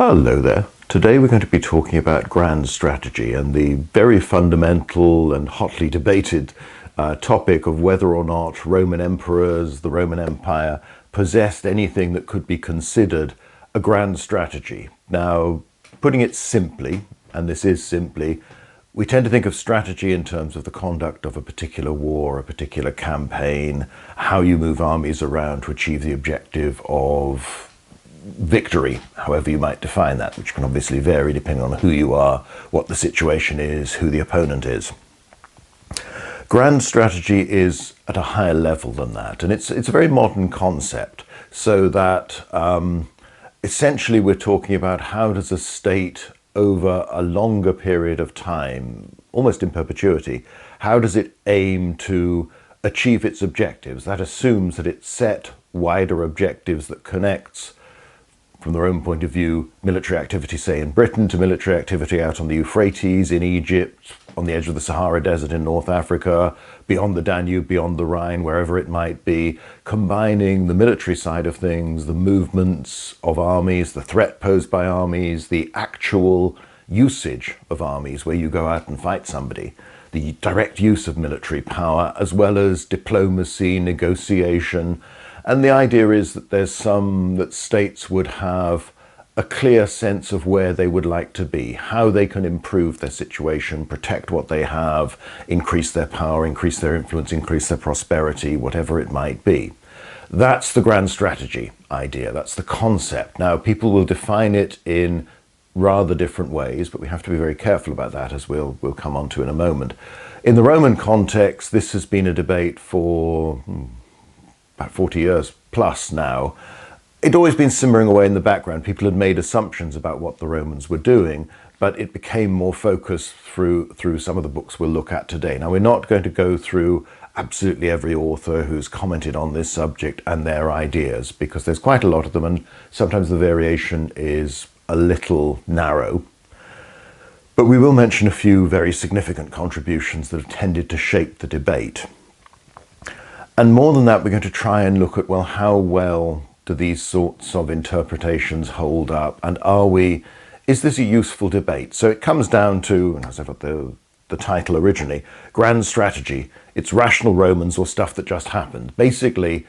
Hello there. Today we're going to be talking about grand strategy and the very fundamental and hotly debated topic of whether or not Roman emperors, the Roman Empire, possessed anything that could be considered a grand strategy. Now, putting it simply, and this is simply, we tend to think of strategy in terms of the conduct of a particular war, a particular campaign, how you move armies around to achieve the objective of victory, however you might define that, which can obviously vary depending on who you are, what the situation is, who the opponent is. Grand strategy is at a higher level than that, and it's a very modern concept, so that essentially we're talking about how does a state over a longer period of time, almost in perpetuity, how does it aim to achieve its objectives? That assumes that it's set wider objectives that connects, from their own point of view, military activity, say in Britain, to military activity out on the Euphrates, in Egypt, on the edge of the Sahara Desert in North Africa, beyond the Danube, beyond the Rhine, wherever it might be, combining the military side of things, the movements of armies, the threat posed by armies, the actual usage of armies, where you go out and fight somebody, the direct use of military power, as well as diplomacy, negotiation. And the idea is that that states would have a clear sense of where they would like to be, how they can improve their situation, protect what they have, increase their power, increase their influence, increase their prosperity, whatever it might be. That's the grand strategy idea. That's the concept. Now, people will define it in rather different ways, but we have to be very careful about that, as we'll come on to in a moment. In the Roman context, this has been a debate for about 40 years plus now. It'd always been simmering away in the background. People had made assumptions about what the Romans were doing, but it became more focused through some of the books we'll look at today. Now, we're not going to go through absolutely every author who's commented on this subject and their ideas, because there's quite a lot of them, and sometimes the variation is a little narrow. But we will mention a few very significant contributions that have tended to shape the debate. And more than that, we're going to try and look at, well, how well do these sorts of interpretations hold up? And is this a useful debate? So it comes down to, and as I got the title originally, grand strategy. It's rational Romans or stuff that just happened. Basically,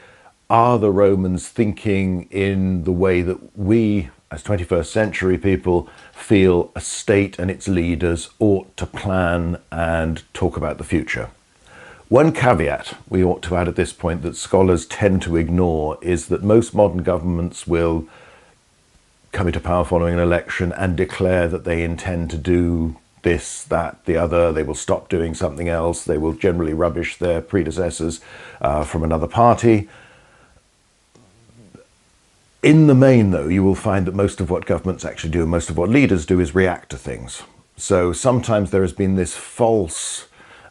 are the Romans thinking in the way that we, as 21st century people, feel a state and its leaders ought to plan and talk about the future? One caveat we ought to add at this point that scholars tend to ignore is that most modern governments will come into power following an election and declare that they intend to do this, that, the other. They will stop doing something else. They will generally rubbish their predecessors from another party. In the main, though, you will find that most of what governments actually do, and most of what leaders do, is react to things. So sometimes there has been this false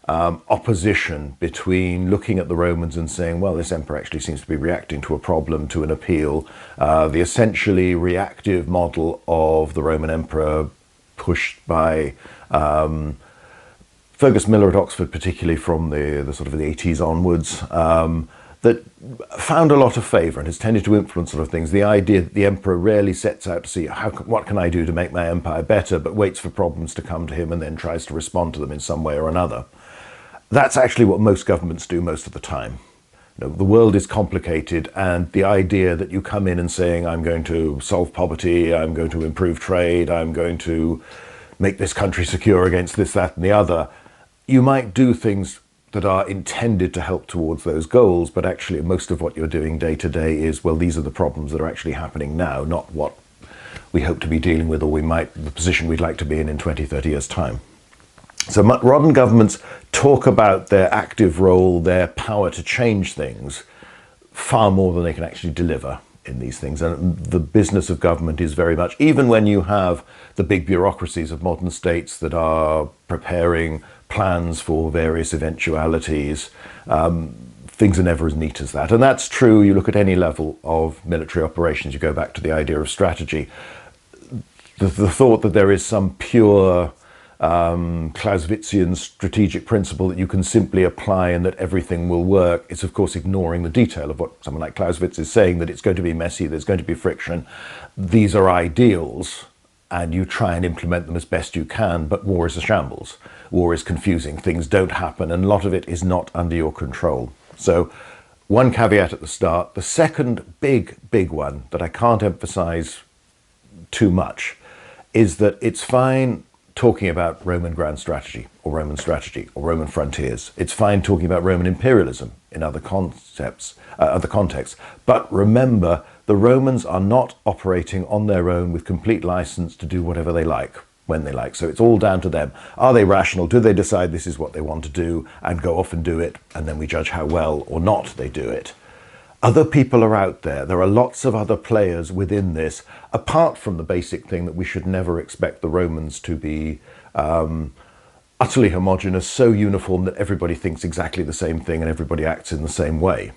opposition between looking at the Romans and saying, well, this emperor actually seems to be reacting to a problem, to an appeal. The essentially reactive model of the Roman emperor, pushed by Fergus Miller at Oxford, particularly from the sort of the 80s onwards, that found a lot of favour and has tended to influence sort of things. The idea that the emperor rarely sets out to see what can I do to make my empire better, but waits for problems to come to him and then tries to respond to them in some way or another. That's actually what most governments do most of the time. You know, the world is complicated, and the idea that you come in and saying, I'm going to solve poverty, I'm going to improve trade, I'm going to make this country secure against this, that, and the other, you might do things that are intended to help towards those goals, but actually most of what you're doing day to day is, well, these are the problems that are actually happening now, not what we hope to be dealing with, or the position we'd like to be in 20, 30 years' time. So modern governments talk about their active role, their power to change things, far more than they can actually deliver in these things. And the business of government is very much, even when you have the big bureaucracies of modern states that are preparing plans for various eventualities, things are never as neat as that. And that's true, you look at any level of military operations, you go back to the idea of strategy. The thought that there is some pure Clausewitzian strategic principle that you can simply apply and that everything will work, it's of course ignoring the detail of what someone like Clausewitz is saying, that it's going to be messy, there's going to be friction. These are ideals, and you try and implement them as best you can, but war is a shambles. War is confusing, things don't happen, and a lot of it is not under your control. So one caveat at the start. The second big one that I can't emphasize too much is that it's fine talking about Roman grand strategy or Roman frontiers. It's fine talking about Roman imperialism in other contexts. But remember, the Romans are not operating on their own with complete license to do whatever they like, when they like. So it's all down to them. Are they rational? Do they decide this is what they want to do and go off and do it? And then we judge how well or not they do it. Other people are out there. There are lots of other players within this, apart from the basic thing that we should never expect the Romans to be utterly homogeneous, so uniform that everybody thinks exactly the same thing and everybody acts in the same way.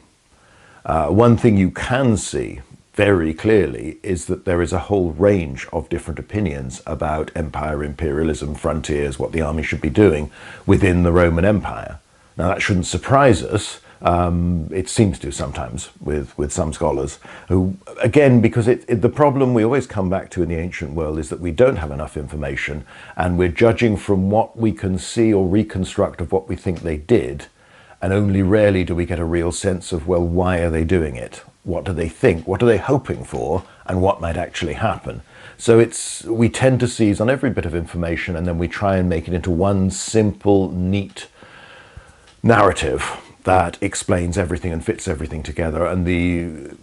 One thing you can see very clearly is that there is a whole range of different opinions about empire, imperialism, frontiers, what the army should be doing within the Roman Empire. Now that shouldn't surprise us. It seems to sometimes with some scholars who, again, because the problem we always come back to in the ancient world is that we don't have enough information and we're judging from what we can see or reconstruct of what we think they did, and only rarely do we get a real sense of, well, why are they doing it? What do they think? What are they hoping for? And what might actually happen? So we tend to seize on every bit of information and then we try and make it into one simple, neat narrative that explains everything and fits everything together. And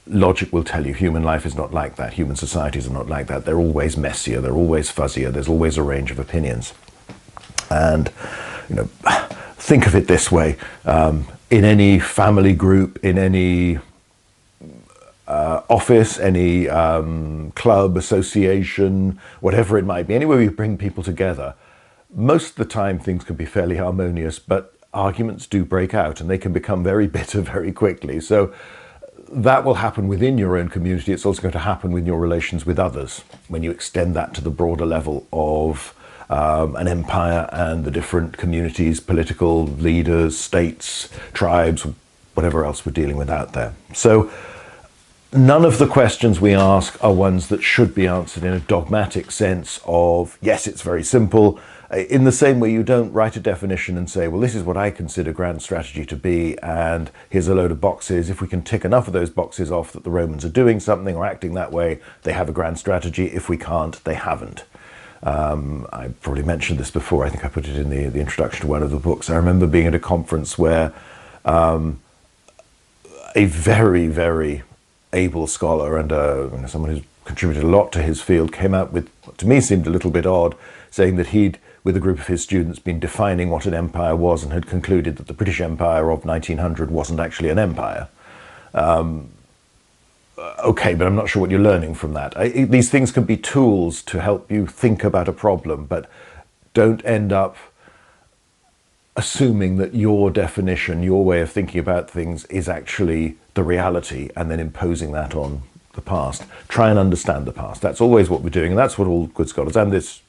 logic will tell you human life is not like that. Human societies are not like that. They're always messier. They're always fuzzier. There's always a range of opinions. And, think of it this way. In any family group, in any office, any club, association, whatever it might be, anywhere you bring people together, most of the time things can be fairly harmonious, but arguments do break out and they can become very bitter very quickly. So that will happen within your own community. It's also going to happen with your relations with others when you extend that to the broader level of an empire and the different communities, political leaders, states, tribes, whatever else we're dealing with out there. So none of the questions we ask are ones that should be answered in a dogmatic sense of, yes, it's very simple. In the same way you don't write a definition and say, well, this is what I consider grand strategy to be, and here's a load of boxes. If we can tick enough of those boxes off that the Romans are doing something or acting that way, they have a grand strategy. If we can't, they haven't. I probably mentioned this before. I think I put it in the introduction to one of the books. I remember being at a conference where a very, very able scholar and someone who's contributed a lot to his field came out with what to me seemed a little bit odd, saying that he'd, with a group of his students, been defining what an empire was and had concluded that the British Empire of 1900 wasn't actually an empire. Okay, but I'm not sure what you're learning from that. These things can be tools to help you think about a problem, but don't end up assuming that your definition, your way of thinking about things is actually the reality and then imposing that on the past. Try and understand the past. That's always what we're doing, and that's what all good scholars, and this,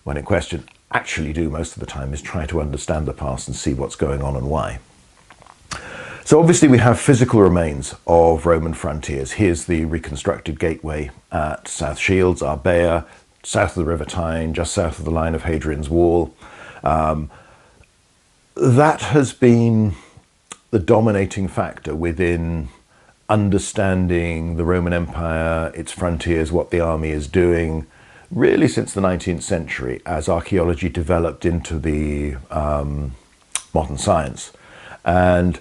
when in question, actually do most of the time, is try to understand the past and see what's going on and why. So obviously we have physical remains of Roman frontiers. Here's the reconstructed gateway at South Shields, Arbea, south of the River Tyne, just south of the line of Hadrian's Wall. That has been the dominating factor within understanding the Roman Empire, its frontiers, what the army is doing, really since the 19th century, as archaeology developed into the modern science. And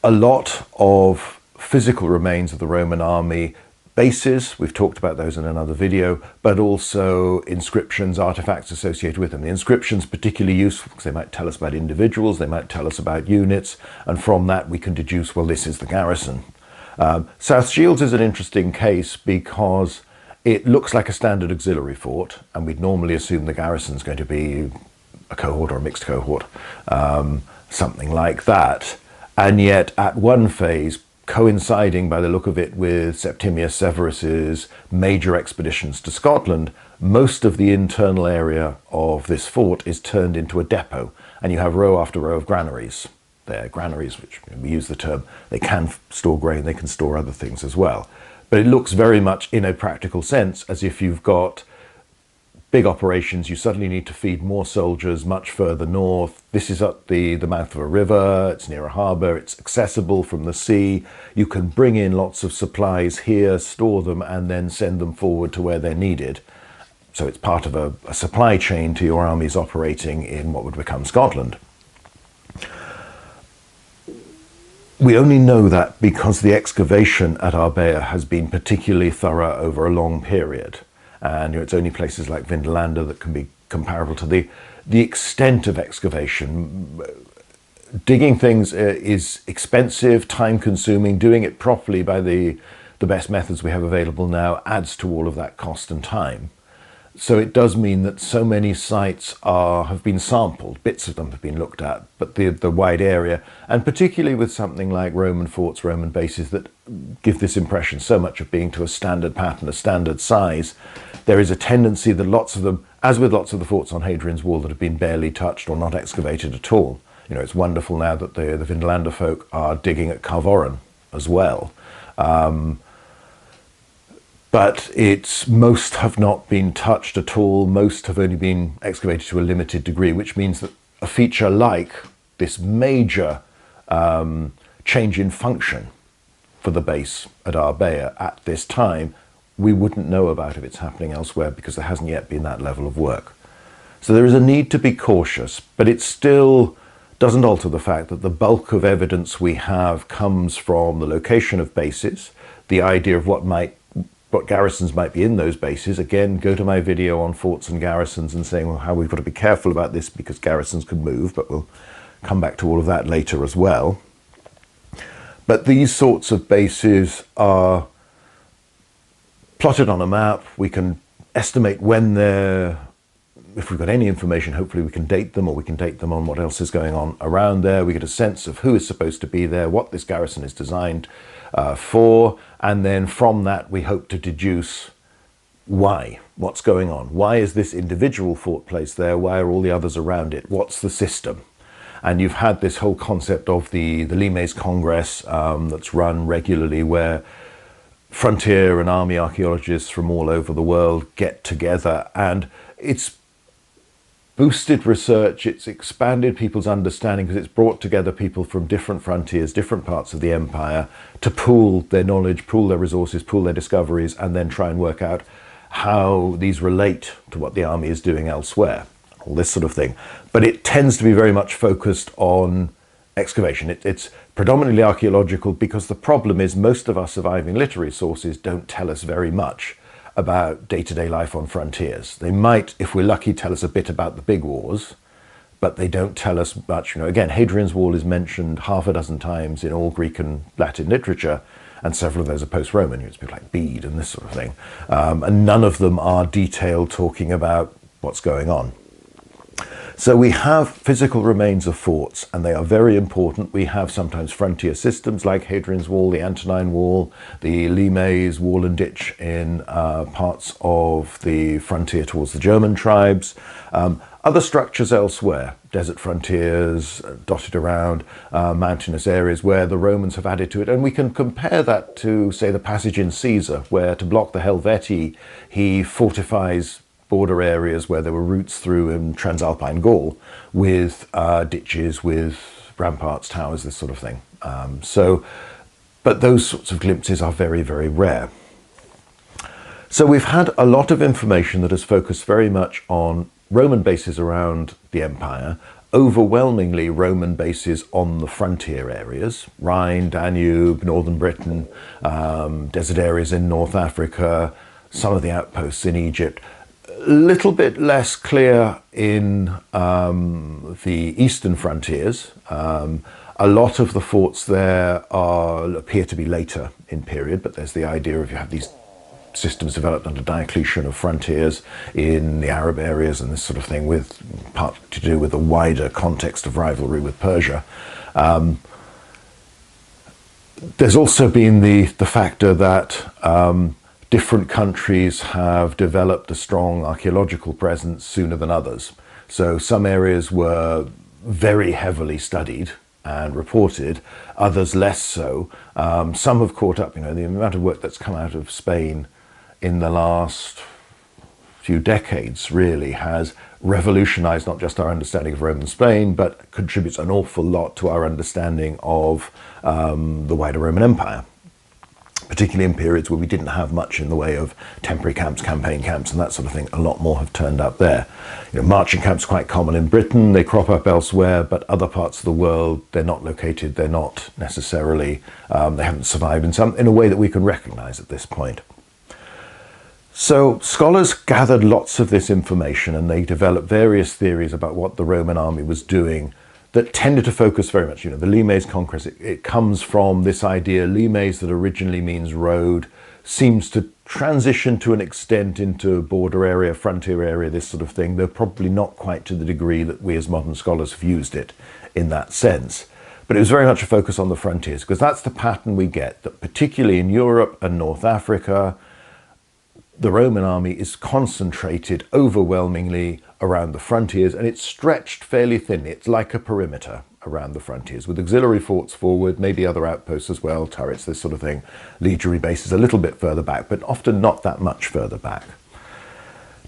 a lot of physical remains of the Roman army, bases, we've talked about those in another video, but also inscriptions, artifacts associated with them. The inscriptions particularly useful because they might tell us about individuals, they might tell us about units, and from that we can deduce, well, this is the garrison. South Shields is an interesting case because it looks like a standard auxiliary fort, and we'd normally assume the garrison is going to be a cohort or a mixed cohort, something like that. And yet at one phase, coinciding by the look of it with Septimius Severus's major expeditions to Scotland, most of the internal area of this fort is turned into a depot, and you have row after row of granaries. They're granaries, which we use the term, they can store grain, they can store other things as well. But it looks very much, in a practical sense, as if you've got big operations, you suddenly need to feed more soldiers much further north. This is at the mouth of a river, it's near a harbour, it's accessible from the sea. You can bring in lots of supplies here, store them, and then send them forward to where they're needed. So it's part of a supply chain to your armies operating in what would become Scotland. We only know that because the excavation at Arbea has been particularly thorough over a long period. And it's only places like Vindolanda that can be comparable to the extent of excavation. Digging things is expensive, time-consuming. Doing it properly by the best methods we have available now adds to all of that cost and time. So it does mean that so many sites have been sampled, bits of them have been looked at, but the wide area, and particularly with something like Roman forts, Roman bases that give this impression so much of being to a standard pattern, a standard size, there is a tendency that lots of them, as with lots of the forts on Hadrian's Wall that have been barely touched or not excavated at all. You know, it's wonderful now that the Vindolanda folk are digging at Carvoran as well. But most have not been touched at all. Most have only been excavated to a limited degree, which means that a feature like this major change in function for the base at Arbea at this time, we wouldn't know about if it's happening elsewhere because there hasn't yet been that level of work. So there is a need to be cautious, but it still doesn't alter the fact that the bulk of evidence we have comes from the location of bases, the idea of what garrisons might be in those bases. Again, go to my video on forts and garrisons and saying, well, how we've got to be careful about this because garrisons can move, but we'll come back to all of that later as well. But these sorts of bases are plotted on a map. We can estimate when if we've got any information, hopefully we can date them, or we can date them on what else is going on around there. We get a sense of who is supposed to be there, what this garrison is designed for, and then from that we hope to deduce what's going on. Why is this individual fort placed there? Why are all the others around it? What's the system? And you've had this whole concept of the Limes Congress that's run regularly, where frontier and army archaeologists from all over the world get together, and it's boosted research, it's expanded people's understanding because it's brought together people from different frontiers, different parts of the empire to pool their knowledge, pool their resources, pool their discoveries, and then try and work out how these relate to what the army is doing elsewhere, all this sort of thing. But it tends to be very much focused on excavation. It's predominantly archaeological because the problem is most of our surviving literary sources don't tell us very much about day-to-day life on frontiers. They might, if we're lucky, tell us a bit about the big wars, but they don't tell us much. You know, again, Hadrian's Wall is mentioned half a dozen times in all Greek and Latin literature, and several of those are post-Roman. It's people like Bede and this sort of thing. And none of them are detailed talking about what's going on. So we have physical remains of forts, and they are very important. We have sometimes frontier systems like Hadrian's Wall, the Antonine Wall, the Limes Wall and Ditch in parts of the frontier towards the German tribes. Other structures elsewhere, desert frontiers dotted around, mountainous areas where the Romans have added to it. And we can compare that to, say, the passage in Caesar, where to block the Helvetii, he fortifies border areas where there were routes through in Transalpine Gaul with ditches, with ramparts, towers, this sort of thing. But those sorts of glimpses are very, very rare. So we've had a lot of information that has focused very much on Roman bases around the empire, overwhelmingly Roman bases on the frontier areas, Rhine, Danube, northern Britain, desert areas in North Africa, some of the outposts in Egypt. A little bit less clear in the eastern frontiers. A lot of the forts there appear to be later in period, but there's the idea of you have these systems developed under Diocletian of frontiers in the Arab areas and this sort of thing, with part to do with the wider context of rivalry with Persia. There's also been the factor that different countries have developed a strong archaeological presence sooner than others. So some areas were very heavily studied and reported, others less so. Some have caught up, the amount of work that's come out of Spain in the last few decades really has revolutionized not just our understanding of Roman Spain, but contributes an awful lot to our understanding of the wider Roman Empire, particularly in periods where we didn't have much in the way of temporary camps, campaign camps, and that sort of thing. A lot more have turned up there. Marching camps are quite common in Britain. They crop up elsewhere, but other parts of the world, they're not located. They're not necessarily, they haven't survived in a way that we can recognize at this point. So scholars gathered lots of this information and they developed various theories about what the Roman army was doing that tended to focus very much, the limes conquest, it comes from this idea, limes that originally means road, seems to transition to an extent into border area, frontier area, this sort of thing. They're probably not quite to the degree that we as modern scholars have used it in that sense. But it was very much a focus on the frontiers, because that's the pattern we get, that particularly in Europe and North Africa, the Roman army is concentrated overwhelmingly around the frontiers, and it's stretched fairly thinly. It's like a perimeter around the frontiers with auxiliary forts forward, maybe other outposts as well, turrets, this sort of thing, legionary bases a little bit further back, but often not that much further back.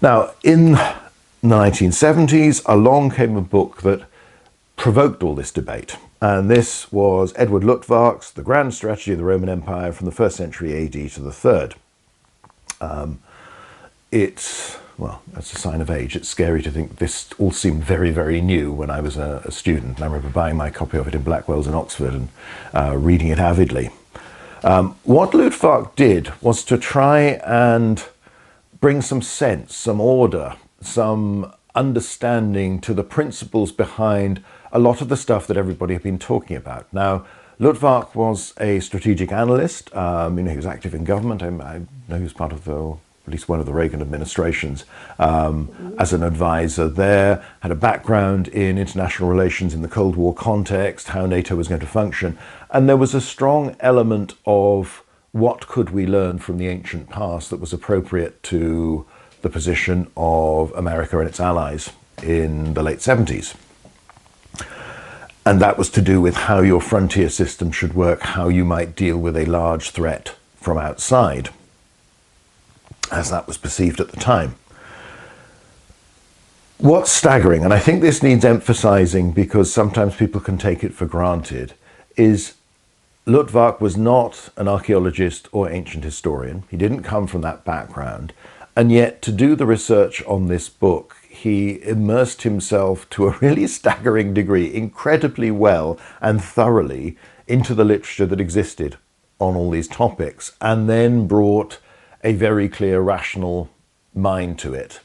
Now, in the 1970s, along came a book that provoked all this debate, and this was Edward Luttwak's The Grand Strategy of the Roman Empire from the 1st century AD to the 3rd. Well, that's a sign of age. It's scary to think this all seemed very, very new when I was a student. And I remember buying my copy of it in Blackwell's in Oxford and reading it avidly. What Luttwak did was to try and bring some sense, some order, some understanding to the principles behind a lot of the stuff that everybody had been talking about. Now, Luttwak was a strategic analyst. He was active in government. I know he was part of at least one of the Reagan administrations as an advisor there, had a background in international relations in the Cold War context, how NATO was going to function. And there was a strong element of what could we learn from the ancient past that was appropriate to the position of America and its allies in the late 70s. And that was to do with how your frontier system should work, how you might deal with a large threat from outside, as that was perceived at the time. What's staggering, and I think this needs emphasizing because sometimes people can take it for granted, is Luttwak was not an archaeologist or ancient historian. He didn't come from that background. And yet, to do the research on this book, he immersed himself to a really staggering degree, incredibly well and thoroughly, into the literature that existed on all these topics, and then brought a very clear, rational mind to it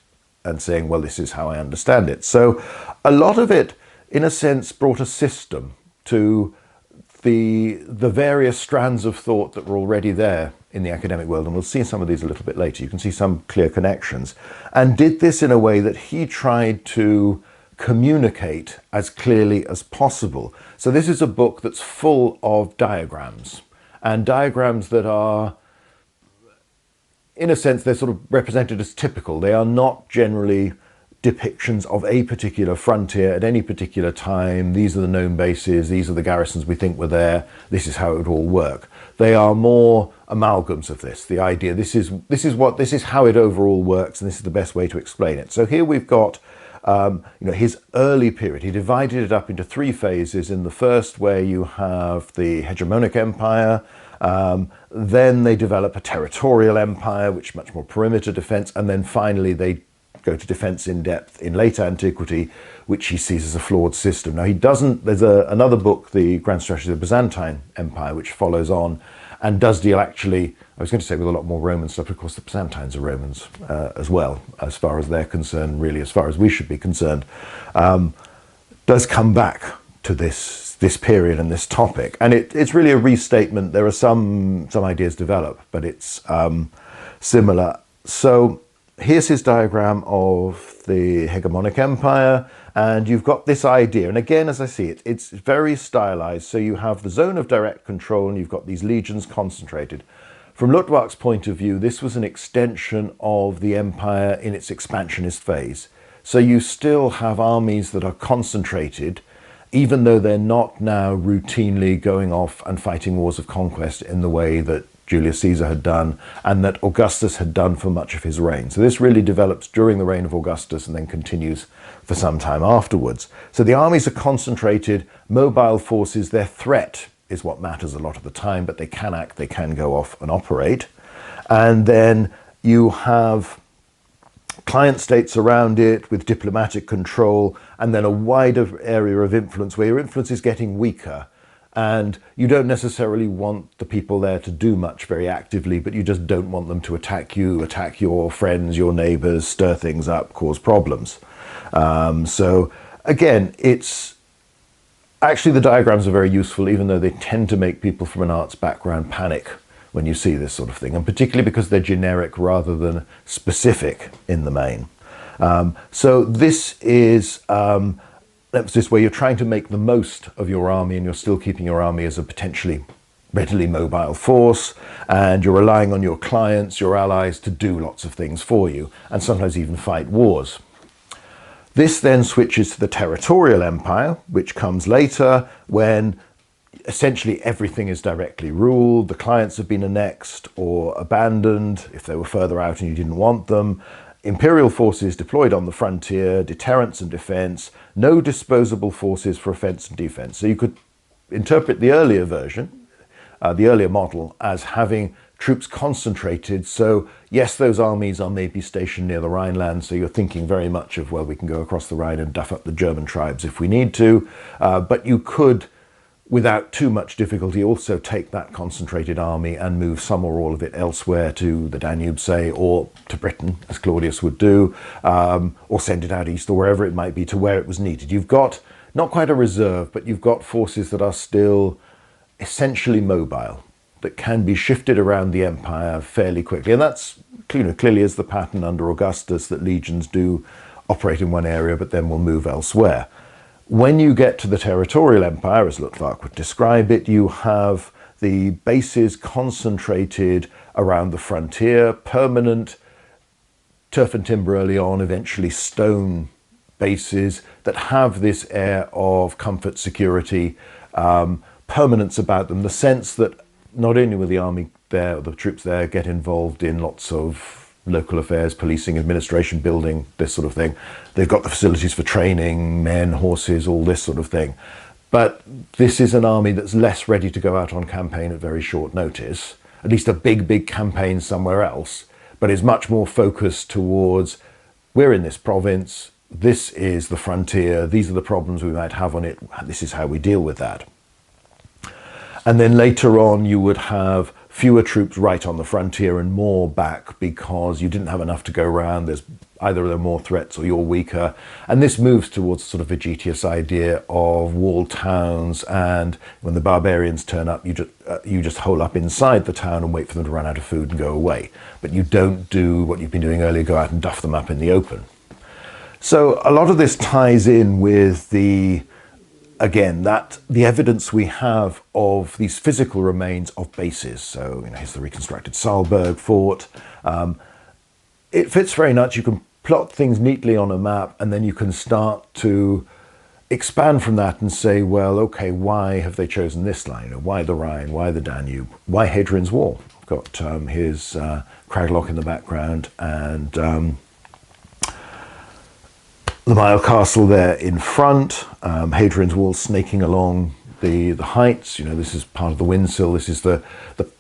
and saying, well, this is how I understand it. So a lot of it, in a sense, brought a system to the various strands of thought that were already there in the academic world, and we'll see some of these a little bit later. You can see some clear connections, and did this in a way that he tried to communicate as clearly as possible. So this is a book that's full of diagrams, and diagrams that are, in a sense, they're sort of represented as typical. They are not generally depictions of a particular frontier at any particular time. These are the known bases, these are the garrisons we think were there, this is how it would all work. They are more amalgams of this, the idea, this is how it overall works, and this is the best way to explain it. So here we've got his early period. He divided it up into 3 phases. In the first, where you have the hegemonic empire, then they develop a territorial empire, which is much more perimeter defense, and then finally they go to defense in depth in late antiquity, which he sees as a flawed system. Now he doesn't, there's another book, The Grand Strategy of the Byzantine Empire, which follows on and does deal actually, I was going to say with a lot more Roman stuff, but of course the Byzantines are Romans as well, as far as they're concerned, really as far as we should be concerned, does come back to this period and this topic. And it's really a restatement. There are some ideas develop, but it's similar. So here's his diagram of the hegemonic empire, and you've got this idea, and again, as I see it, it's very stylized. So you have the zone of direct control, and you've got these legions concentrated. From Luttwak's point of view, this was an extension of the empire in its expansionist phase. So you still have armies that are concentrated even though they're not now routinely going off and fighting wars of conquest in the way that Julius Caesar had done and that Augustus had done for much of his reign. So this really develops during the reign of Augustus and then continues for some time afterwards. So the armies are concentrated, mobile forces, their threat is what matters a lot of the time, but they can act, they can go off and operate. And then you have client states around it with diplomatic control, and then a wider area of influence where your influence is getting weaker. And you don't necessarily want the people there to do much very actively, but you just don't want them to attack you, attack your friends, your neighbors, stir things up, cause problems. So again, it's actually, the diagrams are very useful, even though they tend to make people from an arts background panic when you see this sort of thing, and particularly because they're generic rather than specific in the main. So this is emphasis where you're trying to make the most of your army and you're still keeping your army as a potentially readily mobile force, and you're relying on your clients, your allies, to do lots of things for you and sometimes even fight wars. This then switches to the territorial empire, which comes later when essentially everything is directly ruled. The clients have been annexed or abandoned if they were further out and you didn't want them. Imperial forces deployed on the frontier, deterrence and defense, no disposable forces for offense and defense. So you could interpret the earlier version, the earlier model, as having troops concentrated. So yes, those armies are maybe stationed near the Rhineland, so you're thinking very much of, well, we can go across the Rhine and duff up the German tribes if we need to, but you could, without too much difficulty, also take that concentrated army and move some or all of it elsewhere, to the Danube, say, or to Britain, as Claudius would do, or send it out east or wherever it might be, to where it was needed. You've got not quite a reserve, but you've got forces that are still essentially mobile, that can be shifted around the empire fairly quickly. And that's, clearly is the pattern under Augustus, that legions do operate in one area but then will move elsewhere. When you get to the territorial empire, as Luttwak would describe it, you have the bases concentrated around the frontier, permanent turf and timber early on, eventually stone bases that have this air of comfort, security, permanence about them, the sense that not only will the army there, or the troops there, get involved in lots of local affairs, policing, administration, building, this sort of thing. They've got the facilities for training, men, horses, all this sort of thing. But this is an army that's less ready to go out on campaign at very short notice, at least a big campaign somewhere else, but is much more focused towards, we're in this province, this is the frontier, these are the problems we might have on it, this is how we deal with that. And then later on, you would have fewer troops right on the frontier and more back because you didn't have enough to go around. There's either there are more threats or you're weaker. And this moves towards sort of Vegetius idea of walled towns. And when the barbarians turn up, you just hole up inside the town and wait for them to run out of food and go away. But you don't do what you've been doing earlier, go out and duff them up in the open. So a lot of this ties in with the evidence we have of these physical remains of bases. So, here's the reconstructed Saalburg fort. It fits very much. You can plot things neatly on a map, and then you can start to expand from that and say, well, okay, why have they chosen this line? Why the Rhine? Why the Danube? Why Hadrian's Wall? Got his Craglock in the background, and the Mile Castle there in front, Hadrian's Wall snaking along the heights. This is part of the Windsill. This is the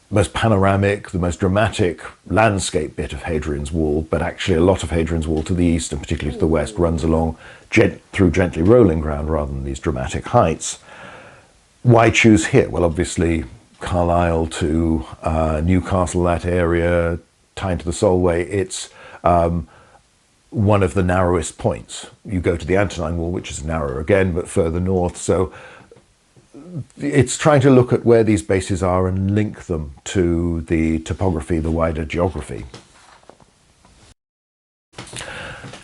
most panoramic, the most dramatic landscape bit of Hadrian's Wall, but actually a lot of Hadrian's Wall to the east and particularly to the west runs along through gently rolling ground rather than these dramatic heights. Why choose here? Well, obviously Carlisle to Newcastle, that area, Tyne to the Solway, it's one of the narrowest points. You go to the Antonine Wall, which is narrower again, but further north. So it's trying to look at where these bases are and link them to the topography, the wider geography.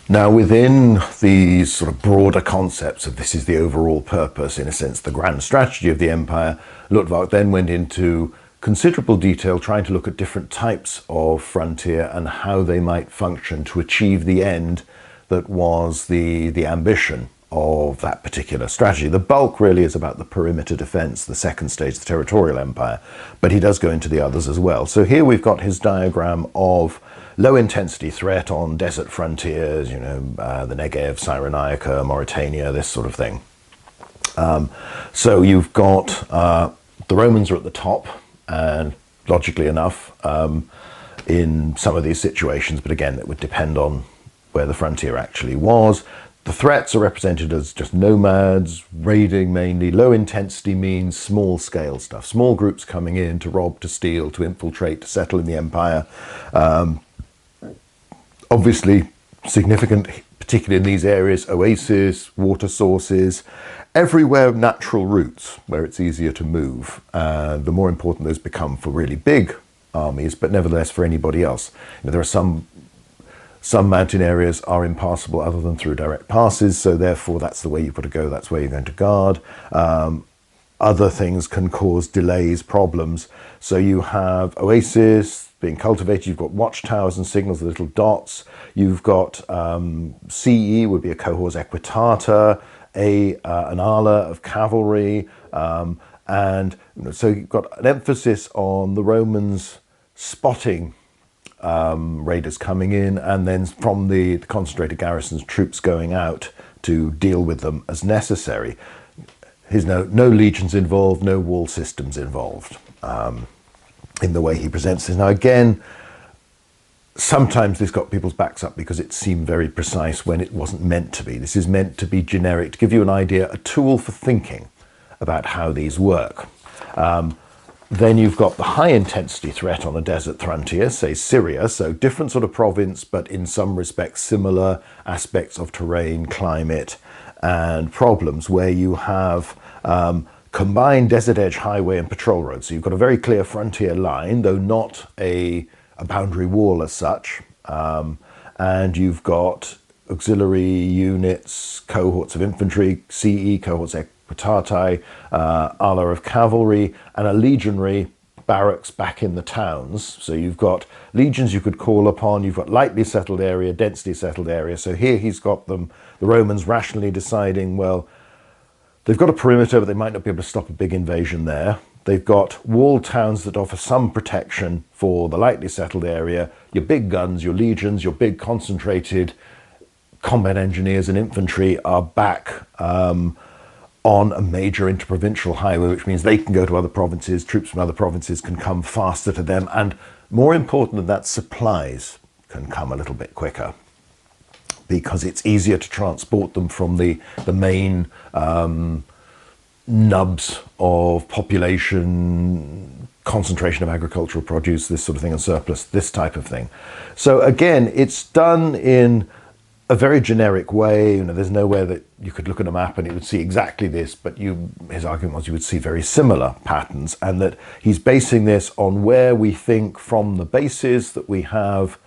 Now, within these sort of broader concepts of this is the overall purpose, in a sense, the grand strategy of the empire, Luttwak then went into considerable detail trying to look at different types of frontier and how they might function to achieve the end that was the ambition. of that particular strategy. The bulk really is about the perimeter defense, the second stage, the territorial empire, but he does go into the others as well. So here we've got his diagram of low intensity threat on desert frontiers, you know, the Negev, Cyrenaica, Mauritania, this sort of thing. So you've got the Romans are at the top, and logically enough, in some of these situations, but again, it would depend on where the frontier actually was. The threats are represented as just nomads, raiding mainly. Low intensity means small scale stuff, small groups coming in to rob, to steal, to infiltrate, to settle in the empire. Obviously significant, particularly in these areas, oases, water sources, everywhere natural routes where it's easier to move. The more important those become for really big armies, but nevertheless for anybody else. You know, there are some mountain areas are impassable other than through direct passes, so therefore that's the way you've got to go, that's where you're going to guard. Other things can cause delays, problems. So you have oases being cultivated, you've got watchtowers and signals, the little dots. You've got CE would be a cohors equitata, an ala of cavalry, and so you've got an emphasis on the Romans spotting raiders coming in, and then from the concentrated garrisons, troops going out to deal with them as necessary. There's no legions involved, no wall systems involved in the way he presents this. Now again, sometimes this got people's backs up because it seemed very precise when it wasn't meant to be. This is meant to be generic, to give you an idea, a tool for thinking about how these work. Then you've got the high intensity threat on a desert frontier, say Syria, so different sort of province, but in some respects similar aspects of terrain, climate, and problems, where you have combined desert edge highway and patrol roads. So you've got a very clear frontier line, though not a boundary wall as such, and you've got auxiliary units, cohorts of infantry, CE, cohorts equitatae, ala of cavalry, and a legionary barracks back in the towns. So you've got legions you could call upon, you've got lightly settled area, densely settled area. So here he's got them, the Romans rationally deciding, well, they've got a perimeter, but they might not be able to stop a big invasion there. They've got walled towns that offer some protection for the lightly settled area. Your big guns, your legions, your big concentrated combat engineers and infantry are back on a major interprovincial highway, which means they can go to other provinces, troops from other provinces can come faster to them, and more important than that, supplies can come a little bit quicker because it's easier to transport them from the main nubs of population, concentration of agricultural produce, this sort of thing, and surplus, this type of thing. So again, it's done in a very generic way. You know, there's nowhere that you could look at a map and it would see exactly this, but his argument was you would see very similar patterns, and that he's basing this on where we think from the bases that we have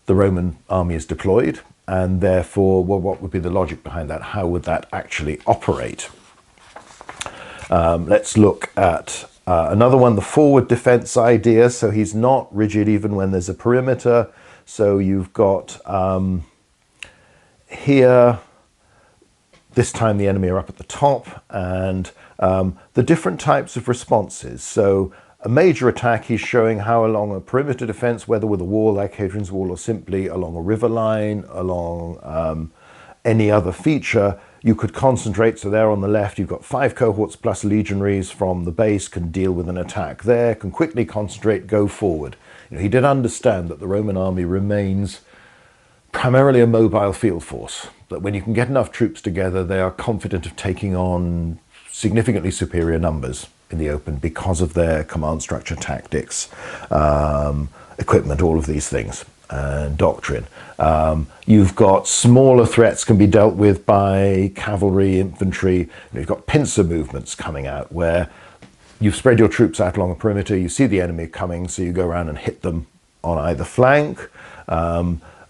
the Roman army is deployed, and therefore, well, what would be the logic behind that? How would that actually operate? Let's look at another one, the forward defense idea. So he's not rigid even when there's a perimeter. So you've got here, this time the enemy are up at the top, and the different types of responses. So a major attack, he's showing how along a perimeter defense, whether with a wall like Hadrian's Wall or simply along a river line, along any other feature, you could concentrate. So there on the left, you've got 5 cohorts plus legionaries from the base, can deal with an attack there, can quickly concentrate, go forward. You know, he did understand that the Roman army remains primarily a mobile field force, that when you can get enough troops together, they are confident of taking on significantly superior numbers in the open because of their command structure, tactics, equipment, all of these things, and doctrine. You've got smaller threats can be dealt with by cavalry, infantry. You've got pincer movements coming out where you've spread your troops out along a perimeter, you see the enemy coming, so you go around and hit them on either flank.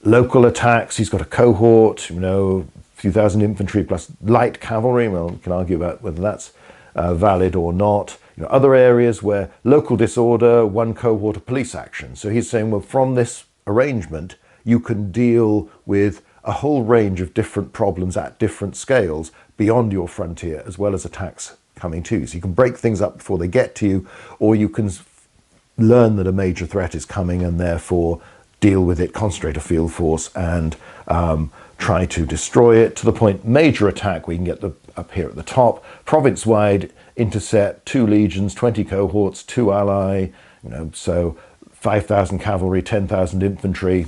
Local attacks, he's got a cohort, you know, a few thousand infantry plus light cavalry. Well, you can argue about whether that's valid or not. You know, other areas where local disorder, one cohort of police action. So he's saying, well, from this arrangement, you can deal with a whole range of different problems at different scales beyond your frontier, as well as attacks coming to you. So you can break things up before they get to you, or you can learn that a major threat is coming and therefore deal with it, concentrate a field force, and try to destroy it to the point major attack. We can get up here at the top, province-wide intercept, 2 legions, 20 cohorts, 2 ally, so 5,000 cavalry, 10,000 infantry.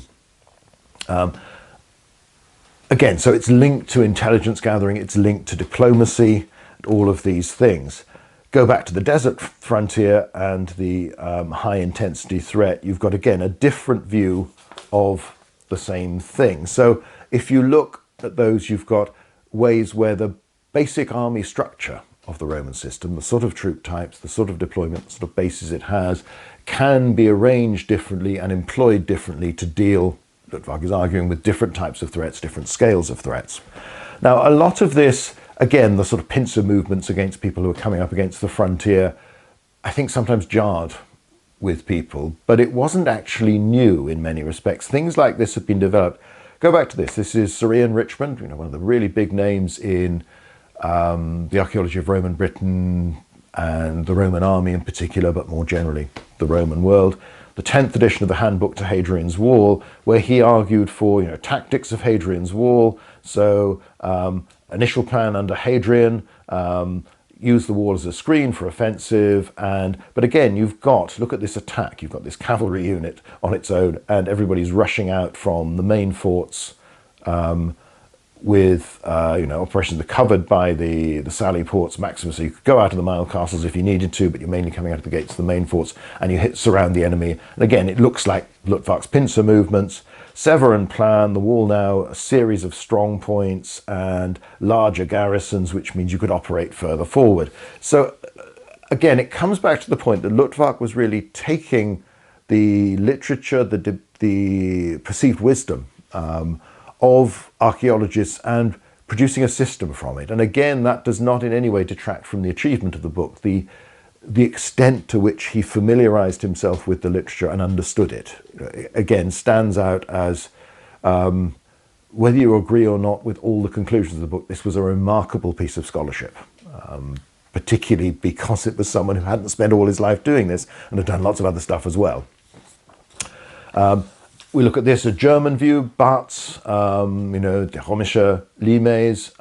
Again, so it's linked to intelligence gathering, it's linked to diplomacy, all of these things. Go back to the desert frontier and the high intensity threat, you've got again a different view of the same thing. So if you look at those, you've got ways where the basic army structure of the Roman system, the sort of troop types, the sort of deployment, the sort of bases it has, can be arranged differently and employed differently to deal, Luttwak is arguing, with different types of threats, different scales of threats. Now, a lot of this, again, the sort of pincer movements against people who are coming up against the frontier, I think sometimes jarred with people, but it wasn't actually new in many respects. Things like this have been developed. Go back to this. This is Sir Ian Richmond, one of the really big names in the archaeology of Roman Britain and the Roman army in particular, but more generally the Roman world. The 10th edition of the Handbook to Hadrian's Wall, where he argued for tactics of Hadrian's Wall. So initial plan under Hadrian, use the wall as a screen for offensive, but again, look at this attack, you've got this cavalry unit on its own, and everybody's rushing out from the main forts with operations are covered by the sally ports maximum, so you could go out of the mile castles if you needed to, but you're mainly coming out of the gates of the main forts, and you surround the enemy. And again, it looks like Luttwak's pincer movements. Severan plan, the wall now a series of strong points and larger garrisons, which means you could operate further forward. So again, it comes back to the point that Luttwak was really taking the literature, the perceived wisdom of archaeologists and producing a system from it. And again, that does not in any way detract from the achievement of the book. The extent to which he familiarized himself with the literature and understood it, again, stands out as, whether you agree or not with all the conclusions of the book, this was a remarkable piece of scholarship, particularly because it was someone who hadn't spent all his life doing this and had done lots of other stuff as well. We look at this, a German view, Barth's, the Römische Limes,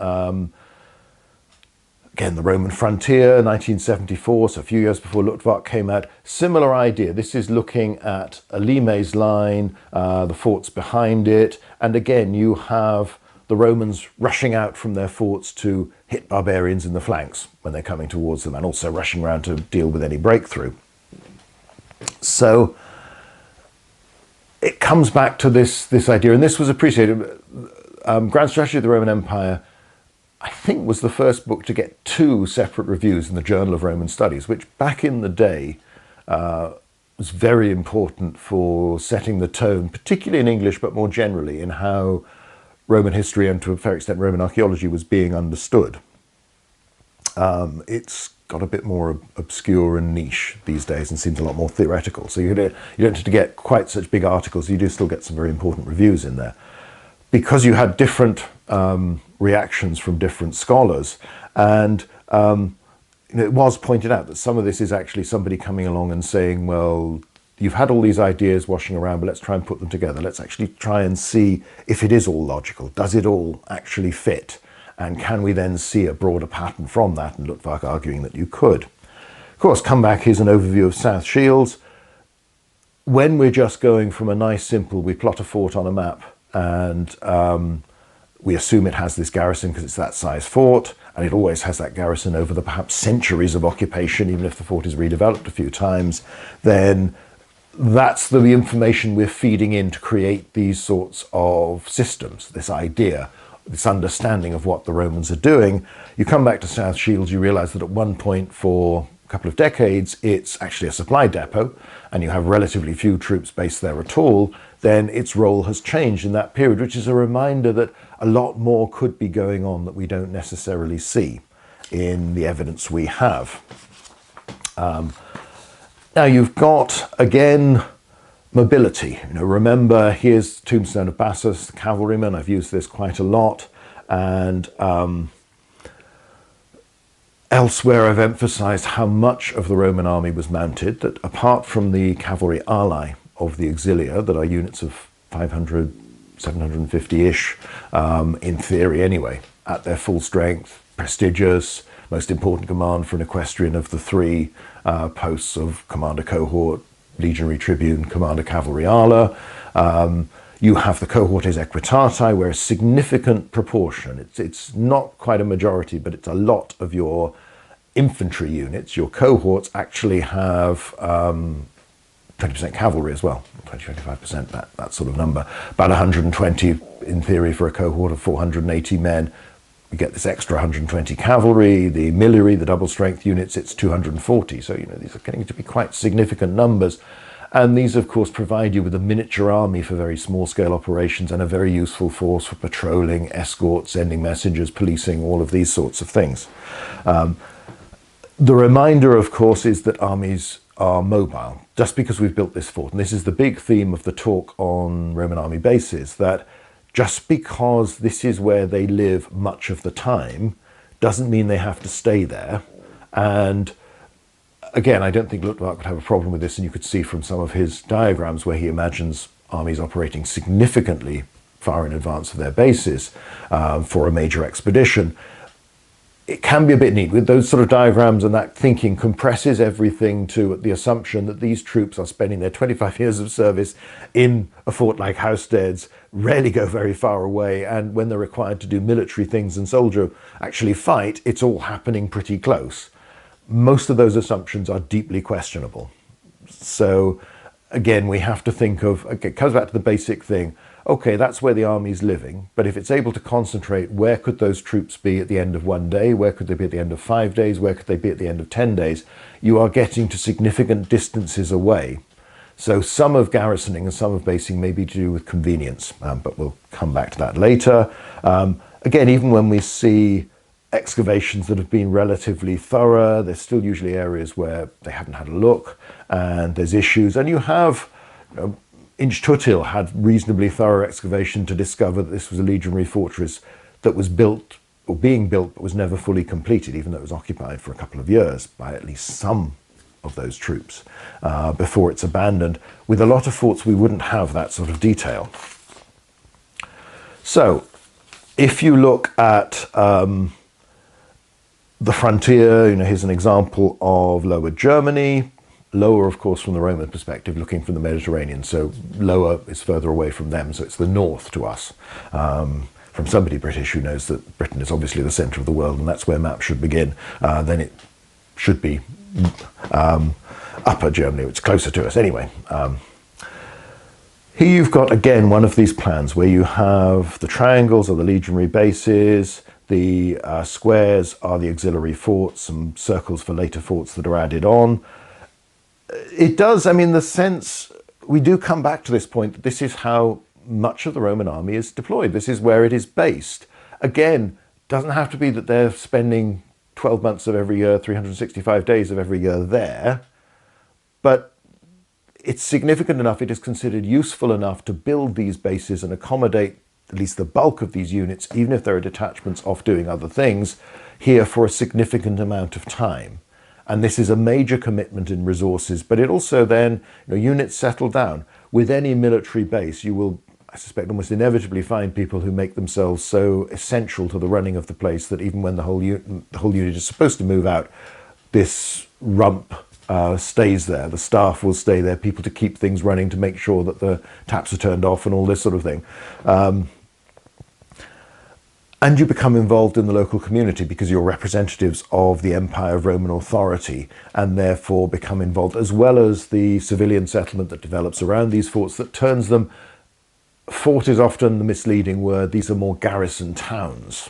again, the Roman frontier, 1974, so a few years before Luttwak came out. Similar idea. This is looking at a limes line, the forts behind it. And again, you have the Romans rushing out from their forts to hit barbarians in the flanks when they're coming towards them, and also rushing around to deal with any breakthrough. So it comes back to this idea, and this was appreciated. Grand Strategy of the Roman Empire, I think, was the first book to get 2 separate reviews in the Journal of Roman Studies, which back in the day was very important for setting the tone, particularly in English, but more generally in how Roman history and to a fair extent Roman archaeology was being understood. It's got a bit more obscure and niche these days and seems a lot more theoretical. So you don't tend to get quite such big articles. You do still get some very important reviews in there. Because you had different reactions from different scholars, and it was pointed out that some of this is actually somebody coming along and saying, well, you've had all these ideas washing around, but let's try and put them together. Let's actually try and see if it is all logical. Does it all actually fit? And can we then see a broader pattern from that? And Luttwak arguing that you could. Of course, come back, here's an overview of South Shields. When we're just going from a nice simple, we plot a fort on a map and we assume it has this garrison because it's that size fort, and it always has that garrison over the perhaps centuries of occupation, even if the fort is redeveloped a few times, then that's the information we're feeding in to create these sorts of systems, this idea, this understanding of what the Romans are doing. You come back to South Shields, you realize that at one point for a couple of decades, it's actually a supply depot, and you have relatively few troops based there at all. Then its role has changed in that period, which is a reminder that a lot more could be going on that we don't necessarily see in the evidence we have. Now you've got, again, Mobility. Remember, here's Tombstone of Bassus, the cavalryman. I've used this quite a lot, and elsewhere I've emphasized how much of the Roman army was mounted, that apart from the cavalry alae of the auxilia, that are units of 500, 750-ish, in theory anyway, at their full strength, prestigious, most important command for an equestrian of the three posts of commander cohort, legionary tribune, commander cavalry ala. You have the cohortes equitatae, where a significant proportion, it's not quite a majority, but it's a lot of your infantry units, your cohorts actually have 20% cavalry as well, 20-25%, that sort of number. About 120 in theory for a cohort of 480 men. We get this extra 120 cavalry, the miliary, the double strength units, it's 240. So, these are getting to be quite significant numbers. And these, of course, provide you with a miniature army for very small scale operations and a very useful force for patrolling, escort, sending messengers, policing, all of these sorts of things. The reminder, of course, is that armies are mobile. Just because we've built this fort, and this is the big theme of the talk on Roman army bases, that just because this is where they live much of the time doesn't mean they have to stay there. And again, I don't think Luttwak would have a problem with this, and you could see from some of his diagrams where he imagines armies operating significantly far in advance of their bases for a major expedition. It can be a bit neat with those sort of diagrams, and that thinking compresses everything to the assumption that these troops are spending their 25 years of service in a fort like Housesteads, rarely go very far away, and when they're required to do military things and actually fight, it's all happening pretty close. Most of those assumptions are deeply questionable. So again, we have to think of, it comes back to the basic thing. Okay, that's where the army's living, but if it's able to concentrate, where could those troops be at the end of one day? Where could they be at the end of 5 days? Where could they be at the end of 10 days? You are getting to significant distances away. So some of garrisoning and some of basing may be to do with convenience, but we'll come back to that later. Again, even when we see excavations that have been relatively thorough, there's still usually areas where they haven't had a look and there's issues. And you have, Inchtutil had reasonably thorough excavation to discover that this was a legionary fortress that was built, or being built, but was never fully completed, even though it was occupied for a couple of years by at least some of those troops before it's abandoned. With a lot of forts, we wouldn't have that sort of detail. So, if you look at the frontier, here's an example of Lower Germany. Lower, of course, from the Roman perspective, looking from the Mediterranean. So lower is further away from them, so it's the north to us. From somebody British who knows that Britain is obviously the centre of the world and that's where maps should begin, then it should be Upper Germany, it's closer to us anyway. Here you've got, again, one of these plans where you have the triangles are the legionary bases, the squares are the auxiliary forts, some circles for later forts that are added on. It does, the sense, we do come back to this point that this is how much of the Roman army is deployed. This is where it is based. Again, doesn't have to be that they're spending 12 months of every year, 365 days of every year there, but it's significant enough, it is considered useful enough to build these bases and accommodate at least the bulk of these units, even if there are detachments off doing other things, here for a significant amount of time. And this is a major commitment in resources, but it also then, units settle down. With any military base, you will, I suspect, almost inevitably find people who make themselves so essential to the running of the place that even when the whole unit is supposed to move out, this rump stays there. The staff will stay there, people to keep things running, to make sure that the taps are turned off and all this sort of thing. And you become involved in the local community because you're representatives of the empire of Roman authority, and therefore become involved, as well as the civilian settlement that develops around these forts that turns them, fort is often the misleading word, these are more garrison towns.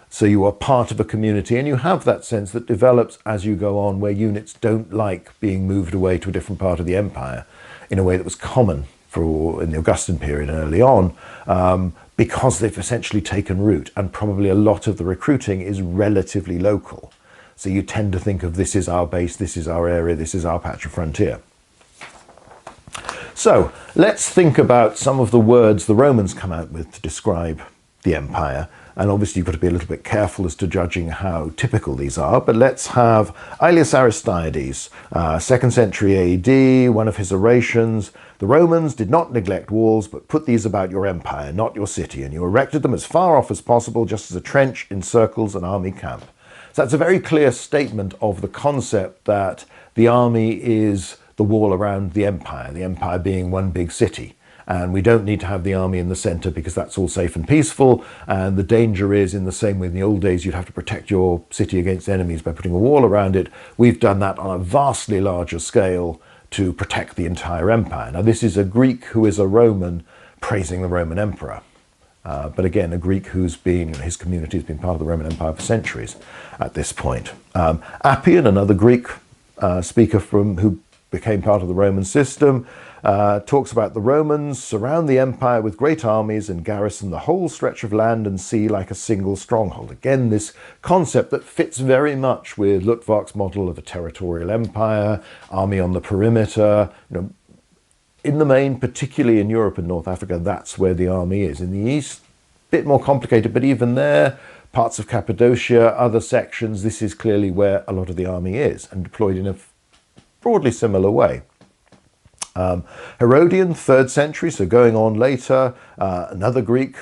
So you are part of a community, and you have that sense that develops as you go on, where units don't like being moved away to a different part of the empire in a way that was common in the Augustan period and early on, because they've essentially taken root, and probably a lot of the recruiting is relatively local. So you tend to think of this is our base, this is our area, this is our patch of frontier. So let's think about some of the words the Romans come out with to describe the empire. And obviously you've got to be a little bit careful as to judging how typical these are, but let's have Aelius Aristides, 2nd century AD, one of his orations. The Romans did not neglect walls, but put these about your empire, not your city, and you erected them as far off as possible, just as a trench encircles an army camp. So that's a very clear statement of the concept that the army is the wall around the empire being one big city. And we don't need to have the army in the centre because that's all safe and peaceful. And the danger is, in the same way in the old days, you'd have to protect your city against enemies by putting a wall around it. We've done that on a vastly larger scale to protect the entire empire. Now, this is a Greek who is a Roman praising the Roman emperor. But again, a Greek who's been, his community has been part of the Roman Empire for centuries at this point. Appian, another Greek speaker who became part of the Roman system, talks about the Romans surround the empire with great armies and garrison the whole stretch of land and sea like a single stronghold. Again, this concept that fits very much with Luttwak's model of a territorial empire, army on the perimeter. In the main, particularly in Europe and North Africa, that's where the army is. In the east, a bit more complicated, but even there, parts of Cappadocia, other sections, this is clearly where a lot of the army is and deployed in a broadly similar way. Herodian, 3rd century, so going on later, another Greek.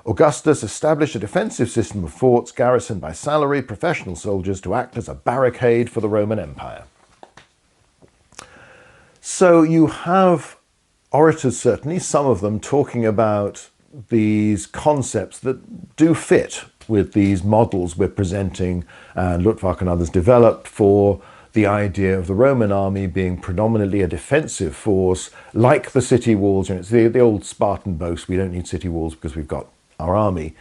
Augustus established a defensive system of forts garrisoned by salaried professional soldiers to act as a barricade for the Roman Empire. So you have orators, certainly, some of them talking about these concepts that do fit with these models we're presenting and Luttwak and others developed for the idea of the Roman army being predominantly a defensive force, like the city walls. And it's the old Spartan boast, we don't need city walls because we've got our army.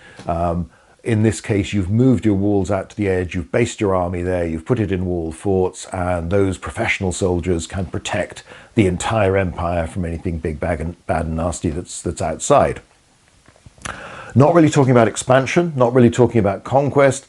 In this case, you've moved your walls out to the edge, you've based your army there, you've put it in walled forts, and those professional soldiers can protect the entire empire from anything big, bad and nasty that's outside. Not really talking about expansion, not really talking about conquest.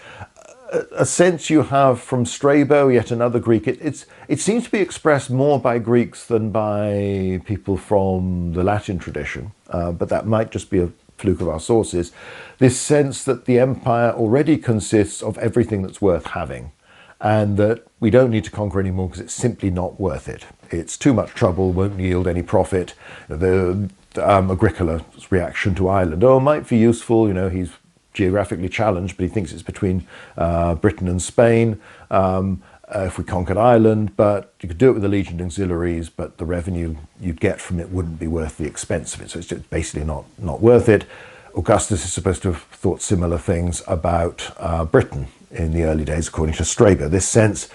A sense you have from Strabo, yet another Greek, it seems to be expressed more by Greeks than by people from the Latin tradition, but that might just be a fluke of our sources. This sense that the empire already consists of everything that's worth having, and that we don't need to conquer anymore because it's simply not worth it. It's too much trouble, won't yield any profit. Agricola's reaction to Ireland, it might be useful, he's geographically challenged, but he thinks it's between Britain and Spain if we conquered Ireland, but you could do it with the Legion auxiliaries, but the revenue you'd get from it wouldn't be worth the expense of it, so it's just basically not worth it. Augustus is supposed to have thought similar things about Britain in the early days, according to Strabo. This sense,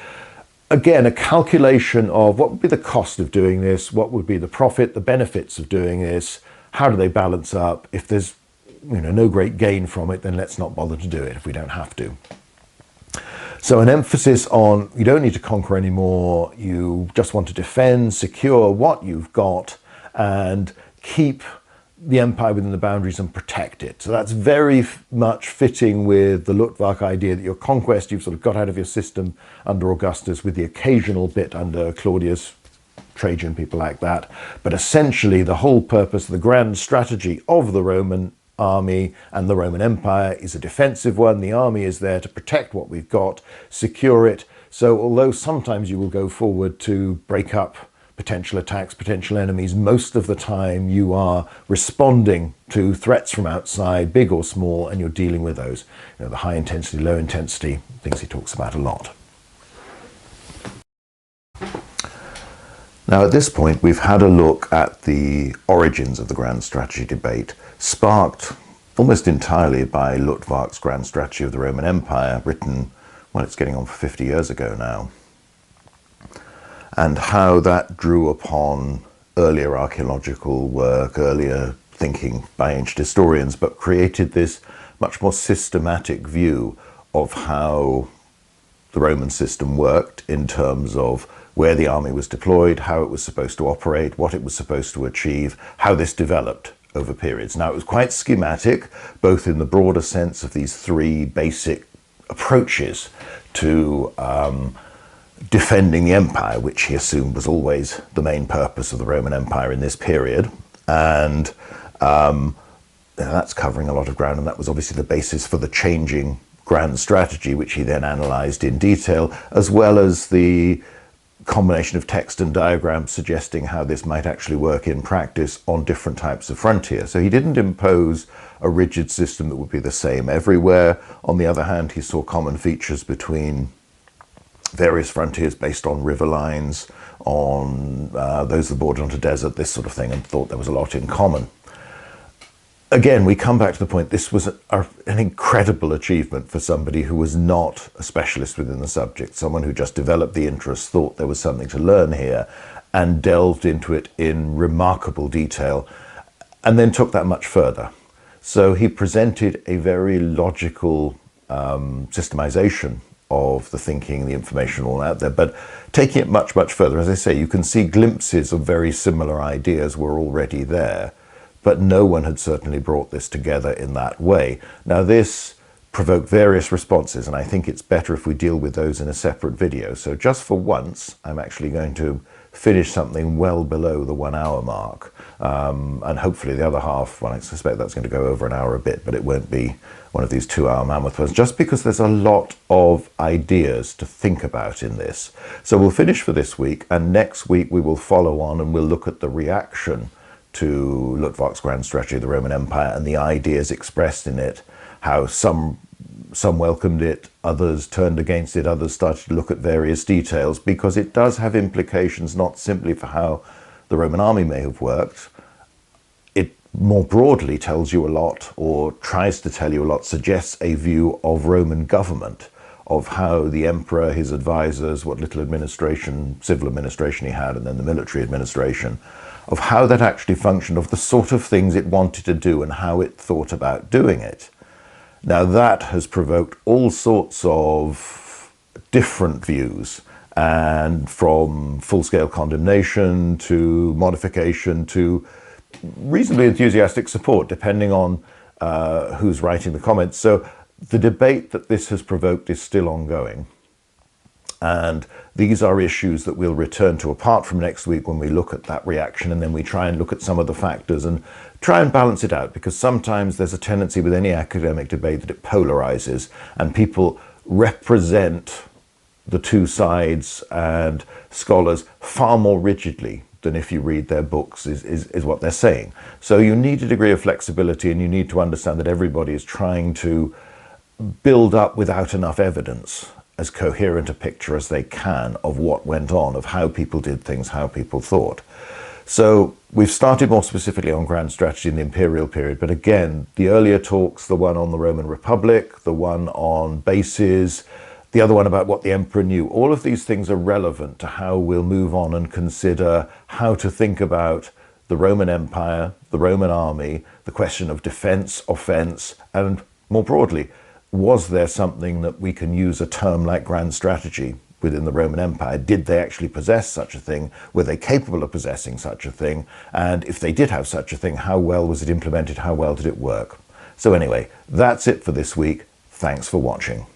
again, a calculation of what would be the cost of doing this, what would be the profit, the benefits of doing this, how do they balance up. If there's no great gain from it, then let's not bother to do it if we don't have to. So an emphasis on you don't need to conquer anymore, you just want to defend, secure what you've got, and keep the empire within the boundaries and protect it. So that's very much fitting with the Luttwak idea that your conquest you've sort of got out of your system under Augustus, with the occasional bit under Claudius, Trajan, people like that. But essentially the whole purpose, the grand strategy of the Roman army and the Roman Empire is a defensive one. The army is there to protect what we've got, secure it. So although sometimes you will go forward to break up potential attacks, potential enemies, most of the time you are responding to threats from outside, big or small, and you're dealing with those. The high intensity, low intensity, things he talks about a lot. Now at this point we've had a look at the origins of the grand strategy debate, sparked almost entirely by Luttwak's grand strategy of the Roman Empire, written, well, it's getting on for 50 years ago now, and how that drew upon earlier archaeological work, earlier thinking by ancient historians, but created this much more systematic view of how the Roman system worked in terms of where the army was deployed, how it was supposed to operate, what it was supposed to achieve, how this developed over periods. Now, it was quite schematic, both in the broader sense of these three basic approaches to defending the empire, which he assumed was always the main purpose of the Roman Empire in this period. And that's covering a lot of ground, and that was obviously the basis for the changing grand strategy, which he then analysed in detail, as well as the combination of text and diagrams suggesting how this might actually work in practice on different types of frontier. So he didn't impose a rigid system that would be the same everywhere. On the other hand, he saw common features between various frontiers based on river lines, on those that bordered onto desert, this sort of thing, and thought there was a lot in common. Again, we come back to the point, this was an incredible achievement for somebody who was not a specialist within the subject, someone who just developed the interest, thought there was something to learn here, and delved into it in remarkable detail, and then took that much further. So he presented a very logical systemization of the thinking, the information all out there, but taking it much, much further. As I say, you can see glimpses of very similar ideas were already there, but no one had certainly brought this together in that way. Now, this provoked various responses, and I think it's better if we deal with those in a separate video. So just for once, I'm actually going to finish something well below the 1 hour mark. And hopefully the other half, well, I suspect that's going to go over an hour a bit, but it won't be one of these 2 hour mammoth ones, just because there's a lot of ideas to think about in this. So we'll finish for this week, and next week we will follow on and we'll look at the reaction to Luttwak's grand strategy of the Roman Empire and the ideas expressed in it, how some welcomed it, others turned against it, others started to look at various details, because it does have implications not simply for how the Roman army may have worked. It more broadly tells you a lot, or tries to tell you a lot, suggests a view of Roman government, of how the emperor, his advisors, what little administration, civil administration he had, and then the military administration, of how that actually functioned, of the sort of things it wanted to do and how it thought about doing it. Now, that has provoked all sorts of different views, and from full-scale condemnation to modification to reasonably enthusiastic support, depending on who's writing the comments. So the debate that this has provoked is still ongoing. And these are issues that we'll return to apart from next week when we look at that reaction, and then we try and look at some of the factors and try and balance it out, because sometimes there's a tendency with any academic debate that it polarizes and people represent the two sides and scholars far more rigidly than if you read their books is what they're saying. So you need a degree of flexibility, and you need to understand that everybody is trying to build up without enough evidence as coherent a picture as they can of what went on, of how people did things, how people thought. So we've started more specifically on grand strategy in the imperial period, but again, the earlier talks, the one on the Roman Republic, the one on bases, the other one about what the emperor knew, all of these things are relevant to how we'll move on and consider how to think about the Roman Empire, the Roman army, the question of defense, offense, and more broadly, was there something that we can use a term like grand strategy within the Roman Empire? Did they actually possess such a thing? Were they capable of possessing such a thing? And if they did have such a thing, how well was it implemented? How well did it work? So anyway, that's it for this week. Thanks for watching.